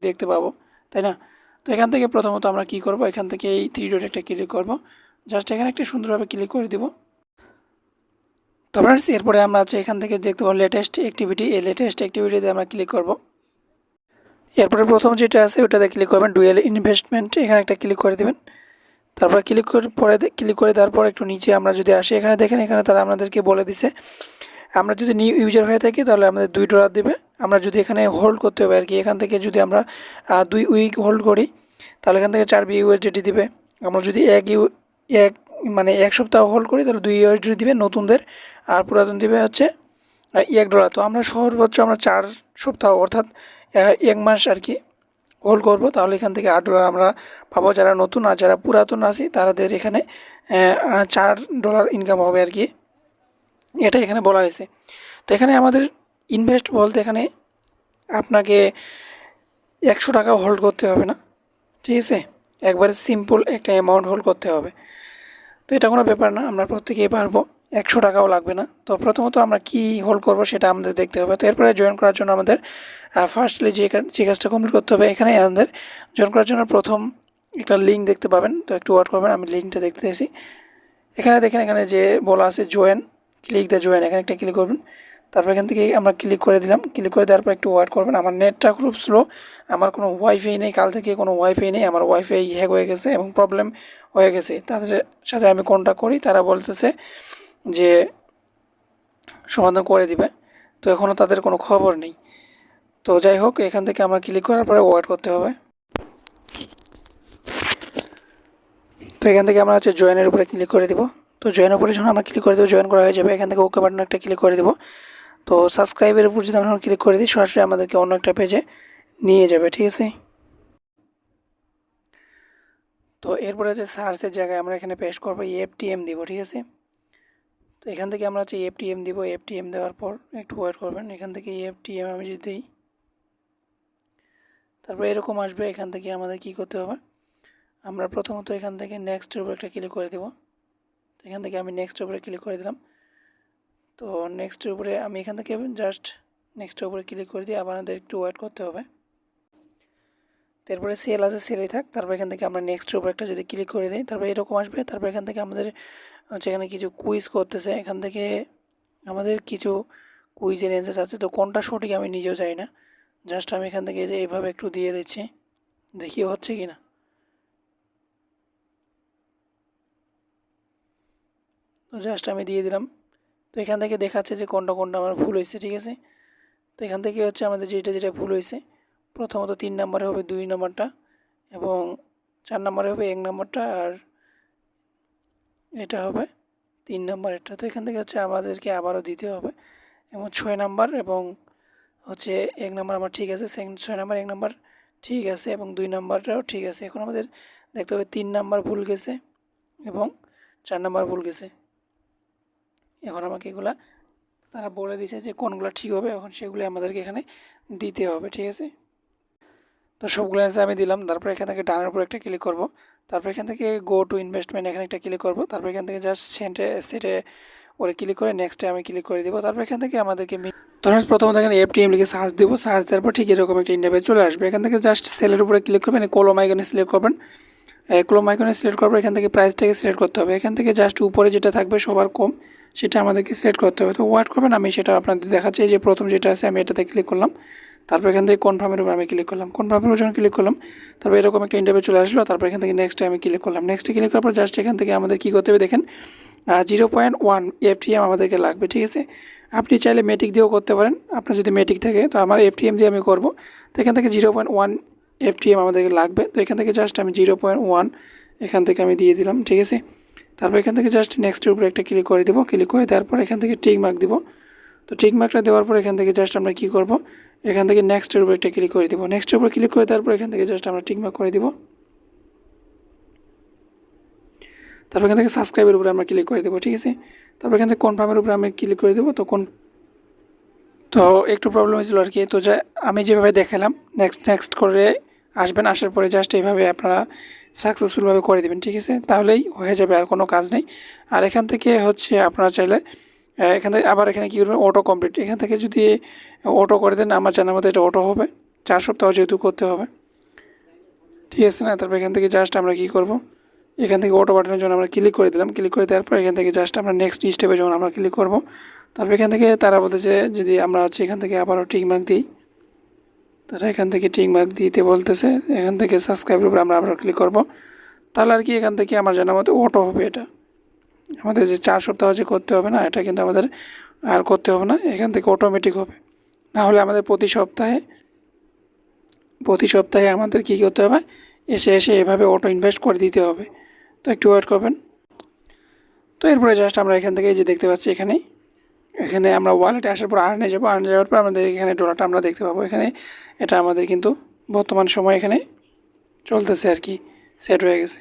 দেখতে পাবো, তাই না? তো এখান থেকে প্রথমত আমরা কি করব, এখান থেকে এই 3 ডট একটা ক্লিক করব, জাস্ট এখানে একটা সুন্দরভাবে ক্লিক করে দিব। তো ফ্রেন্ডস এরপরে আমরা এখান থেকে দেখতে পাবো লেটেস্ট অ্যাক্টিভিটি, এই লেটেস্ট অ্যাক্টিভিটিতে আমরা ক্লিক করব। এরপরে প্রথম যেটা আছে ওটাতে ক্লিক করবেন, ডুয়েল ইনভেস্টমেন্ট, এখানে একটা ক্লিক করে দেবেন। তারপর ক্লিক করে দেওয়ার পর একটু নিচে আমরা যদি আসি, এখানে দেখেন এখানে তারা আমাদেরকে বলে দিছে আমরা যদি নিউ ইউজার হয়ে থাকি তাহলে আমাদের $2 দেবে। আমরা যদি এখানে হোল্ড করতে হবে আর কি, এখান থেকে যদি আমরা 2 উইক হোল্ড করি তাহলে এখান থেকে 4 USDT দিবে। আমরা যদি এক মানে 1 সপ্তাহ হোল্ড করি তাহলে 2 USDT দিবে নতুনদের, আর পুরাতন দিবে হচ্ছে $1। তো আমরা সর্বোচ্চ আমরা 4 সপ্তাহ অর্থাৎ 1 মাস আর কি হোল্ড করব, তাহলে এখান থেকে $8 আমরা পাবো। যারা নতুন আর যারা পুরাতন আছি তাদের এখানে $4 ইনকাম হবে আর কি, এটা এখানে বলা হয়েছে। তো এখানে আমাদের ইনভেস্ট বলতে এখানে আপনাকে 100 টাকা হোল্ড করতে হবে না, ঠিক আছে, একবারে সিম্পল একটা অ্যামাউন্ট হোল্ড করতে হবে। তো এটা কোনো ব্যাপার না, আমরা প্রত্যেকেই পারবো, 100 টাকাও লাগবে না। তো প্রথমত আমরা কি হোল্ড করব সেটা আমাদের দেখতে হবে। তো এরপরে জয়েন করার জন্য আমাদের ফার্স্টলি যে কাজটা কমপ্লিট করতে হবে, এখানে আমাদের জয়েন করার জন্য প্রথম একটা লিঙ্ক দেখতে পাবেন, তো একটু ওয়াট করবেন, আমি লিঙ্কটা দেখতেছি। এখানে দেখেন এখানে যে বলা আছে জয়েন, ক্লিক দ্য জয়েন, এখানে একটা ক্লিক করবেন। তারপর এখান থেকে আমরা ক্লিক করে দিলাম, ক্লিক করে দেওয়ার পর একটু ওয়েট করবেন। আমার নেটটা খুব স্লো, আমার কোনো ওয়াইফাই নেই, কাল থেকে কোনো ওয়াইফাই নেই, আমার ওয়াইফাই হ্যাক হয়ে গেছে এবং প্রবলেম হয়ে গেছে। তাদের সাথে আমি কন্ট্যাক্ট করি, তারা বলতেছে যে সমাধান করে দিবে, তো এখনও তাদের কোনো খবর নেই। তো যাই হোক, এখান থেকে আমরা ক্লিক করার পরে ওয়েট করতে হবে। তো এখান থেকে আমরা জয়েনের উপরে ক্লিক করে দিব। তো জয়েনের উপরে যখন আমরা ক্লিক করে দেবো জয়েন করা হয়ে যাবে। এখান থেকে ওকে বাটন একটা ক্লিক করে দেবো। তো সাবস্ক্রাইবের উপর যদি আমরা ক্লিক করে দিই সরাসরি আমাদেরকে অন্য একটা পেজে নিয়ে যাবে, ঠিক আছে। তো এরপরে সার্চের জায়গায় আমরা এখানে পেস্ট করবো এফটিএম দিব, ঠিক আছে। তো এখান থেকে আমরা এফটিএম দিব, এফটিএম দেওয়ার পর একটু ওয়েট করবেন। এখান থেকে এফটিএম আমি যদি দিই তারপর এরকম আসবে। এখান থেকে আমাদের কি করতে হবে, আমরা প্রথমত এখান থেকে নেক্সটের উপর একটা ক্লিক করে দেব। তো এখান থেকে আমি নেক্সটের উপরে ক্লিক করে দিলাম। তো নেক্সটের উপরে আমি এখান থেকে জাস্ট নেক্সটের উপরে ক্লিক করে দিই, আবার আমাদের একটু ওয়েট করতে হবে। তারপরে সেল আছে, সেলেই থাক। তারপর এখান থেকে আমরা নেক্সটের উপর একটা যদি ক্লিক করে দিই তারপর এরকম আসবে। তারপর এখান থেকে আমাদের এখানে কিছু কুইজ করতেছে, এখান থেকে আমাদের কিছু কুইজের অ্যান্সার আছে। তো কোনটা সঠিক আমি নিজেও জানি না, জাস্ট আমি এখান থেকে এইভাবে একটু দিয়ে দিচ্ছি, দেখি হচ্ছে কি না। তো জাস্ট আমি দিয়ে দিলাম। তো এখান থেকে দেখাচ্ছে যে কোনটা কোনটা আমার ভুল হয়েছে, ঠিক আছে। তো এখান থেকে আমাদের যেটা ভুল হয়েছে, প্রথমত 3 নম্বরে হবে 2 নম্বরটা এবং 4 নম্বরে হবে 1 নম্বরটা, আর এটা হবে 3 নম্বরেরটা। তো এখান থেকে আমাদেরকে আবারও দিতে হবে এবং 6 নাম্বার এবং 1 নাম্বার আমার ঠিক আছে, 6 নাম্বার 1 নাম্বার ঠিক আছে এবং 2 নাম্বারটাও ঠিক আছে। এখন আমাদের দেখতে হবে 3 নাম্বার ভুল গেছে এবং 4 নাম্বার ভুল গেছে। এখন আমাকে এগুলা তারা বলে দিয়েছে যে কোনগুলো ঠিক হবে, এখন সেগুলো আমাদেরকে এখানে দিতে হবে, ঠিক আছে। তো সবগুলো অ্যান্সার আমি দিলাম। তারপর এখান থেকে ডানের উপর একটা ক্লিক করব। তারপর এখান থেকে গো টু ইনভেস্টমেন্ট এখানে একটা ক্লিক করব। তারপর এখান থেকে জাস্ট সেটে ওরে ক্লিক করে নেক্সটে আমি ক্লিক করে দিব। তারপর এখান থেকে আমাদেরকে ধরেন প্রথমত এখানে এফটিএম লিখে সার্চ দেবো, সার্চ দেওয়ার পর ঠিক এরকম একটা ইন্টারভিউ চলে আসবে। এখান থেকে জাস্ট সেলের উপরে ক্লিক করবেন, কলম আইকনে সিলেক্ট করবেন। কলম আইকনে সিলেক্ট করার পর এখান থেকে প্রাইসটাকে সিলেক্ট করতে হবে। এখান থেকে জাস্ট উপরে যেটা থাকবে সবার কম সেটা আমাদেরকে সিলেক্ট করতে হবে। তো ওয়েট করবেন, আমি সেটা আপনাদের দেখাচ্ছি। এই যে প্রথম যেটা আছে আমি এটাতে ক্লিক করলাম। তারপর এখান থেকে কনফার্মের উপর আমি ক্লিক করলাম, কনফার্মের উপর যখন ক্লিক করলাম তারপর এরকম একটা ইন্টারভিউ চলে আসলো। তারপর এখান থেকে নেক্সটে আমি ক্লিক করলাম। নেক্সটে ক্লিক করার পর জাস্ট এখান থেকে আমাদের কী করতে হবে দেখেন, 0.1 এফটিএম আমাদেরকে লাগবে, ঠিক আছে। আপনি চাইলে মেটিক দিয়েও করতে পারেন, আপনার যদি মেটিক থাকে। তো আমার এফটিএম দিয়ে আমি করব। তো এখান থেকে 0.1 এফটিএম আমাদেরকে লাগবে। তো এখান থেকে জাস্ট আমি 0.1 এখান থেকে আমি দিয়ে দিলাম, ঠিক আছে। তারপর এখান থেকে জাস্ট নেক্সটের উপরে একটা ক্লিক করে দেবো। ক্লিক করে দেওয়ার পর এখান থেকে টিক মার্ক দিব। তো টিক মার্কটা দেওয়ার পর এখান থেকে জাস্ট আমরা কী করব, এখান থেকে নেক্সটের উপরে একটা ক্লিক করে দেবো। নেক্সটের উপরে ক্লিক করে দেওয়ার পর এখান থেকে জাস্ট আমরা টিক মার্ক করে দিব। তারপর এখান থেকে সাবস্ক্রাইবের উপরে আমরা ক্লিক করে দেবো, ঠিক আছে। তারপর এখান থেকে কনফার্মের উপরে আমি ক্লিক করে দেবো। তো একটু প্রবলেম হয়েছিল আর কি। তো আমি যেভাবে দেখালাম নেক্সট করে আসবেন, আসার পরে জাস্ট এইভাবে আপনারা সাকসেসফুলভাবে করে দেবেন, ঠিক আছে। তাহলেই হয়ে যাবে, আর কোনো কাজ নেই। আর এখান থেকে আপনারা চাইলে এখান থেকে আবার এখানে কী করবেন, অটো কমপ্লিট, এখান থেকে যদি অটো করে দেন আমার জানার মতো এটা অটো হবে, 4 সপ্তাহ যেহেতু করতে হবে, ঠিক আছে না। তারপর এখান থেকে জাস্ট আমরা কী করব, এখান থেকে অটো বাটনের জন্য আমরা ক্লিক করে দিলাম। ক্লিক করে দেওয়ার পর এখান থেকে জাস্ট আমরা নেক্সট স্টেপে যখন আমরা ক্লিক করব, তারপর এখান থেকে তারা বলতেছে যদি আমরা এখান থেকে আবারও টিক মার্ক দিই, তারা এখান থেকে টিক মার্ক দিতে বলতেছে। এখান থেকে সাবস্ক্রাইবের উপরে আমরা আবার ক্লিক করব, তাহলে আর কি এখান থেকে আমার জানার মতো অটো হবে। এটা আমাদের যে 4 সপ্তাহ যে করতে হবে না, এটা কিন্তু আমাদের আর করতে হবে না, এখান থেকে অটোমেটিক হবে। না হলে আমাদের প্রতি সপ্তাহে আমাদের কী করতে হবে, এসে এভাবে অটো ইনভেস্ট করে দিতে হবে। তো একটু ওয়েট করবেন। তো এরপরে জাস্ট আমরা এখান থেকে যে দেখতে পাচ্ছি এখানে আমরা ওয়ালেটে আসার পর আর্নে যাবো। আর্নে যাওয়ার পর আমাদের এখানে ডলারটা আমরা দেখতে পাবো। এখানে এটা আমাদের কিন্তু বর্তমান সময় এখানে চলতেছে আর কি, সেট হয়ে গেছে।